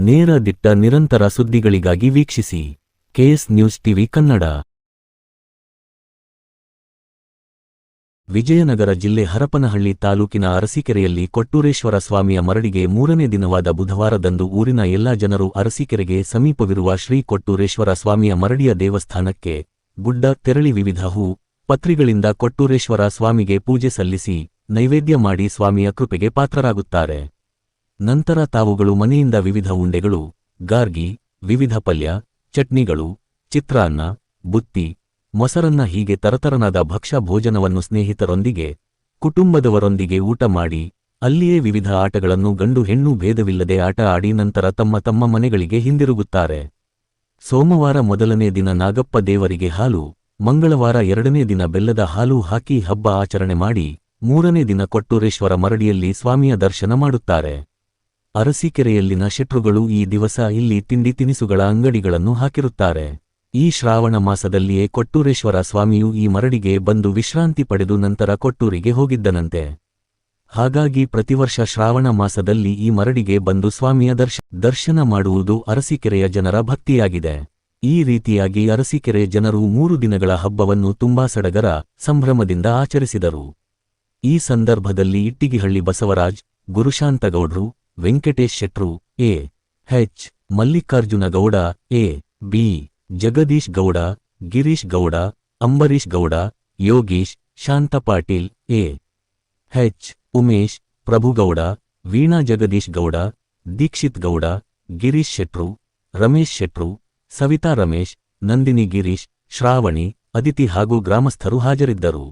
ನೇರ ದಿಟ್ಟ ನಿರಂತರ ಸುದ್ದಿಗಳಿಗಾಗಿ ವೀಕ್ಷಿಸಿ KS news TV Kannada. Vijayanagara ಜಿಲ್ಲೆ ಹರಪನಹಳ್ಳಿ ತಾಲೂಕಿನ ಅರಸೀಕೆರೆಯಲ್ಲಿ ಕೊಟ್ಟೂರೇಶ್ವರ ಸ್ವಾಮಿಯ ಮರಡಿಗೆ 3ನೇ ದಿನವಾದ ಬುಧವಾರದಂದು ಊರಿನ ಎಲ್ಲಾ ಜನರು ಅರಸೀಕೆರೆಗೆ ಸಮೀಪವಿರುವ ಶ್ರೀ ಕೊಟ್ಟೂರೇಶ್ವರ ಸ್ವಾಮಿಯ ಮರಡಿಯ ದೇವಸ್ಥಾನಕ್ಕೆ ಗುಡ್ಡ ತೆರಳಿ ವಿವಿಧ ಹೂ ಪತ್ರಿಗಳಿಂದ ಕೊಟ್ಟೂರೇಶ್ವರ ಸ್ವಾಮಿಗೆ ಪೂಜೆ ಸಲ್ಲಿಸಿ ನೈವೇದ್ಯ ಮಾಡಿ ಸ್ವಾಮಿಯ ಕೃಪೆಗೆ ಪಾತ್ರರಾಗುತ್ತಾರೆ. ನಂತರ ತಾವುಗಳು ಮನೆಯಿಂದ ವಿವಿಧ ಉಂಡೆಗಳು, ಗಾರ್ಗಿ, ವಿವಿಧ ಪಲ್ಯ, ಚಟ್ನಿಗಳು, ಚಿತ್ರಾನ್ನ, ಬುತ್ತಿ, ಮೊಸರನ್ನ ಹೀಗೆ ತರತರನಾದ ಭಕ್ಷ್ಯ ಭೋಜನವನ್ನು ಸ್ನೇಹಿತರೊಂದಿಗೆ, ಕುಟುಂಬದವರೊಂದಿಗೆ ಊಟ ಮಾಡಿ, ಅಲ್ಲಿಯೇ ವಿವಿಧ ಆಟಗಳನ್ನು ಗಂಡು ಹೆಣ್ಣು ಭೇದವಿಲ್ಲದೆ ಆಟ ಆಡಿ ನಂತರ ತಮ್ಮ ತಮ್ಮ ಮನೆಗಳಿಗೆ ಹಿಂದಿರುಗುತ್ತಾರೆ. ಸೋಮವಾರ ಮೊದಲನೇ ದಿನ ನಾಗಪ್ಪ ದೇವರಿಗೆ ಹಾಲು, ಮಂಗಳವಾರ 2ನೇ ದಿನ ಬೆಲ್ಲದ ಹಾಲು ಹಾಕಿ ಹಬ್ಬ ಆಚರಣೆ ಮಾಡಿ 3ನೇ ದಿನ ಕೊಟ್ಟೂರೇಶ್ವರ ಮರಡಿಯಲ್ಲಿ ಸ್ವಾಮಿಯ ದರ್ಶನ ಮಾಡುತ್ತಾರೆ. ಅರಸೀಕೆರೆಯಲ್ಲಿನ ಶೆಟ್ರುಗಳು ಈ ದಿವಸ ಇಲ್ಲಿ ತಿಂಡಿ ತಿನಿಸುಗಳ ಅಂಗಡಿಗಳನ್ನು ಹಾಕಿರುತ್ತಾರೆ. ಈ ಶ್ರಾವಣ ಮಾಸದಲ್ಲಿಯೇ ಕೊಟ್ಟೂರೇಶ್ವರ ಸ್ವಾಮಿಯು ಈ ಮರಡಿಗೆ ಬಂದು ವಿಶ್ರಾಂತಿ ಪಡೆದು ನಂತರ ಕೊಟ್ಟೂರಿಗೆ ಹೋಗಿದ್ದನಂತೆ. ಹಾಗಾಗಿ ಪ್ರತಿವರ್ಷ ಶ್ರಾವಣ ಮಾಸದಲ್ಲಿ ಈ ಮರಡಿಗೆ ಬಂದು ಸ್ವಾಮಿಯ ದರ್ಶನ ಮಾಡುವುದು ಅರಸೀಕೆರೆಯ ಜನರ ಭಕ್ತಿಯಾಗಿದೆ. ಈ ರೀತಿಯಾಗಿ ಅರಸೀಕೆರೆ ಜನರು 3 ದಿನಗಳ ಹಬ್ಬವನ್ನು ತುಂಬಾ ಸಡಗರ, ಸಂಭ್ರಮದಿಂದ ಆಚರಿಸಿದರು. ಈ ಸಂದರ್ಭದಲ್ಲಿ ಇಟ್ಟಿಗಿಹಳ್ಳಿ ಬಸವರಾಜ್, ಗುರುಶಾಂತಗೌಡ್ರು, ವೆಂಕಟೇಶ್ ಶೆಟ್ರು, A. H. Mallikarjuna Gowda, A. B. Jagadish Gowda, Girish Gowda, Ambarish Gowda, Yogish, Shanta Patil, A. H. Umesh, Prabhugowda, Veena Jagadish Gowda, Dixit Gowda, Girish ಶೆಟ್ರು, ರಮೇಶ್ ಶೆಟ್ರು, ಸವಿತಾ ರಮೇಶ್, ನಂದಿನಿ ಗಿರೀಶ್, ಶ್ರಾವಣಿ, ಅದಿತಿ ಹಾಗೂ ಗ್ರಾಮಸ್ಥರು ಹಾಜರಿದ್ದರು.